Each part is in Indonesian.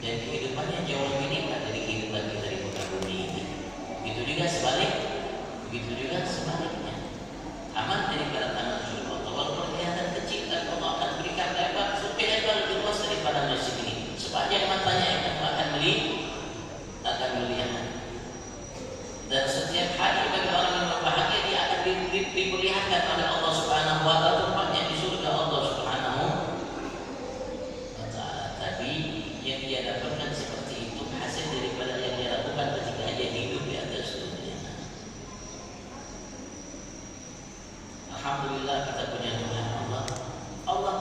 dan kehidupannya jauh lebih nikmat dari kehidupan kita di muka bumi ini. Begitu juga sebaliknya. Aman daripada tangan surga Allah, walaupun kelihatan kecil, dan Allah akan berikan lebar, lebih lebar, lebih luas daripada masjid ini. Sepanjang matanya yang akan melihat. Dan setiap hari bagi orang yang berbahagia dia akan diperlihatkan oleh Allah Subhanahu wa taala tempatnya di surga Allah Subhanahu wa taala. Tapi yang dia dapatkan seperti itu hasil daripada yang dia lakukan ketika dia hidup di atas dunia. Alhamdulillah kita punya Tuhan Allah. Allah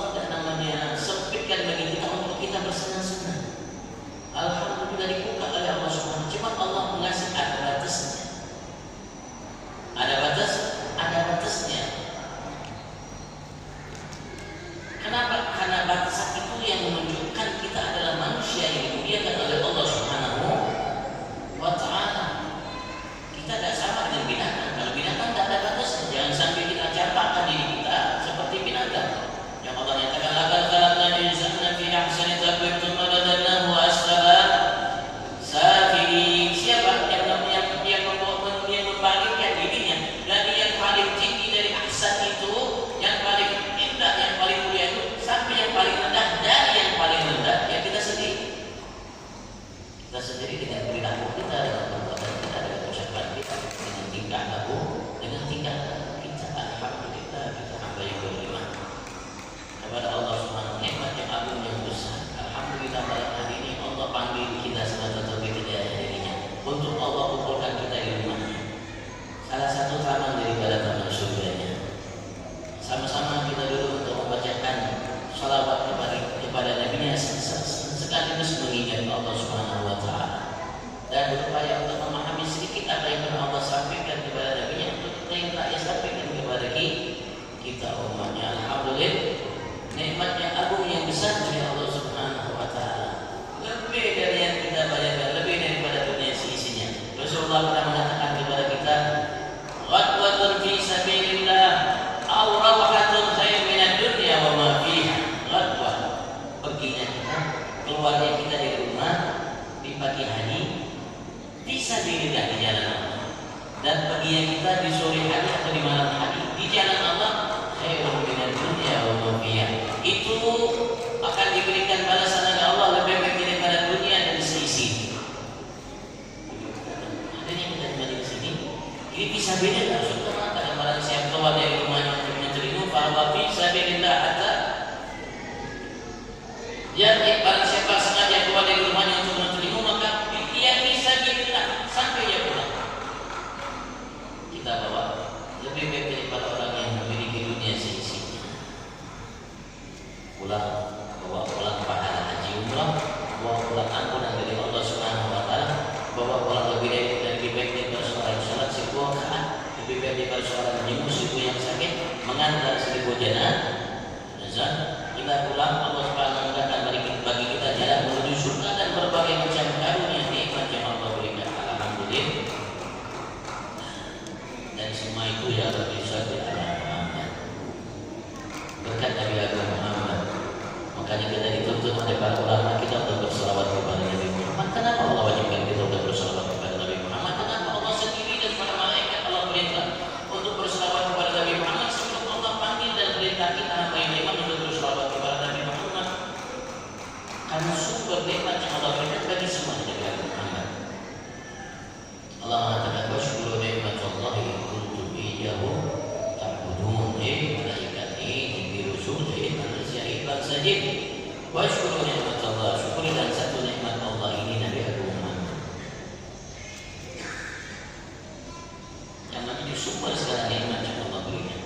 tidak namanya sempitkan bagi kita untuk kita bersenang-senang. Alhamdulillah dibuka oleh Allah Subhanahu. Cuma Allah mengasih ada batasnya. Kenapa? Karena batasan itu yang menunjukkan kita adalah manusia yang dimuliakan oleh Allah Subhanahu wa taala. Kita tidak sama dengan binatang. Kalau binatang tidak ada batasnya. Jangan sampai kita campakkan diri kita seperti binatang. Yang Allah nyatakan laqad khalaqnal insana fi ahsani taqwim tsumma radadnahu asfala safilin. Siapa yang membalikkan dirinya dari yang paling tinggi dari ahsan itu, yang paling indah, yang paling mulia itu, sampai yang paling rendah dari yang paling rendah, ya kita sendiri. Kita sendiri dengan perilaku kita, dengan perbuatan kita, dengan ucapan kita, dengan tingkah laku, dengan tingkah kita. Alhamdulillah kita hamba yang beriman kepada Allah Subhanahu wa taala, nikmat yang agung yang besar. Alhamdulillah pada hari ini Allah panggil kita sebagai dirinya untuk Allah kumpulkan kita di rumahnya. Salah satu taman daripada taman surganya. Sama-sama kita dulu untuk membacakan salawat kepada Nabi-Nya sekaligus mengingat Allah Subhanahu wa taala dan berupaya untuk memahami sedikit apa yang Allah sampaikan kepada Nabi-Nya untuk kita yang tak sampaikan kepada kita umatnya. Alhamdulillah nikmat yang agung yang besar dari Allah Subhanahu wa taala, lebih dari yang kita bayangkan, lebih daripada dunia seisinya. Rasulullah pernah mengatakan kepada kita, ghadwatun fi sabilillah aw rawhatun khairun minad dunya wa ma fiha. Ghadwah, perginya kita, keluarnya kita dari rumah di pagi hari fi sabilillah, di jalan Allah, dan perginya kita di sore hari atau di malam hari di jalan Allah, khairun minad dunya wa ma fiha. Itu akan diberikan balasan oleh Allah lebih baik daripada dunia dan seisi. Adanya kita kembali ke sini. Ini bisa beda tak? Sudah mengatakan barang siapa keluar dari rumahnya untuk mencari bahwa bisa beda ada. Barang siapa sengaja keluar dari rumahnya untuk mencari maka dia bisa beda sampai dia pulang. Kita bawa lebih baik daripada orang yang memiliki dunia seisinya. Pulang, bawa pulang pahala haji umrah, bawa pulang ampunan dari Allah Subhanahu wa taala, bawa pulang lebih baik daripada seorang salat 1000 rakaat, lebih baik daripada seorang menyembuh 1000 yang sakit, mengantar 1000 jenazah. Kita pulang, Allah Subhanahu wa taala akan bagi kita jalan menuju surga dan berbagai macam karunia nikmat yang Allah berikan. Alhamdulillah. Dan semua itu ya Rabbi salli ala Muhammad. Berkat Nabi Agung Muhammad. Makanya kita dituntut oleh para ulama kita untuk bersalawat kepada Nabi Muhammad. Kenapa Allah wajibkan kita untuk bersalawat kepada Nabi Muhammad? Kenapa Allah sendiri dan para malaikat Allah perintah untuk bersalawat kepada Nabi Muhammad sebelum Allah panggil dan perintah kita hamba yang beriman untuk bersalawat kepada Nabi Muhammad? Karena sumber nikmat yang Allah berikan bagi semua Nabi Muhammad. Allah mengatakan wasyukuru nikmatallahi in kuntum iyyahu ta'budun. Malaikati jibril rusul manusia ibad saja. Wasyukuru nikmatallah, syukuri dan satu nikmat Allah ini Nabi Agung Muhammad. Yang namanya sumber segala nikmat yang Allah berikan.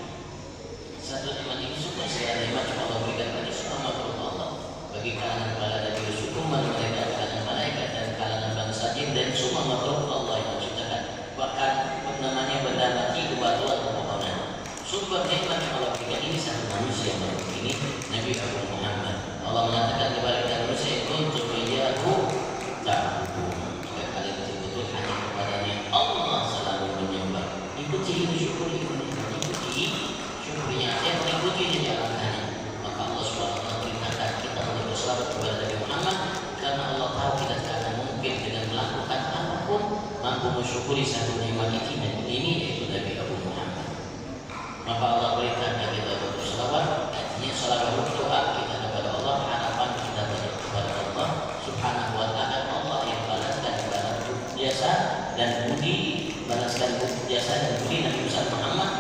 Satu nikmat ini sumber segala nikmat yang Allah berikan bagi semua makhluk Allah. Bagi kalangan para nabi, syukuran mereka, kalangan malaikat dan kalangan bangsa jin dan semua makhluk Allah yang menciptakan. Bahkan namanya bernama batu atau pepohonan. Sumber nikmat yang Allah berikan ini satu manusia makhluk ini Nabi Agung Muhammad. Allah mengatakan kepada kita manusia untuk iyyahu ta'budun. Jika kalian betul-betul hanya kepadanya Allah selalu menyembah. Ikuti syukuri, ikuti syukurnya, saya mengikuti jalannya. Maka Allah Subhanahu wa taala perintahkan kita untuk berselawat kepada Nabi Muhammad, karena Allah tahu kita tidak akan mungkin dengan melakukan apapun mampu mensyukuri satu nikmat ini yaitu Nabi Abu Muhammad. Maka Allah berikan bagi kita bersalawat, artinya salawat doa kita kepada Allah, harapan kita kepada Allah Subhanahu wa taala. Allah yang balaskan balas jasa dan budi, balaskan jasa dan budi Nabi Muhammad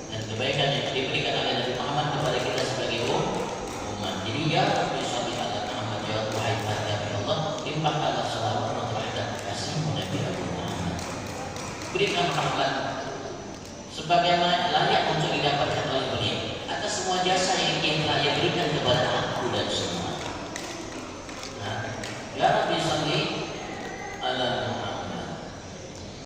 dan kebaikan yang diberikan oleh Nabi Muhammad kepada kita sebagai umat. Jadi ya Rabbi shalli ala Muhammad, ya Tuhan Nabi Allah, limpahkanlah salawat dan kasih Nabi Abu Muhammad. Berikan rahmat sebagaimana layak untuk didapatkan oleh beliau atas semua jasa yang telah ia berikan kepada aku dan semua. Nah, ya Rabbi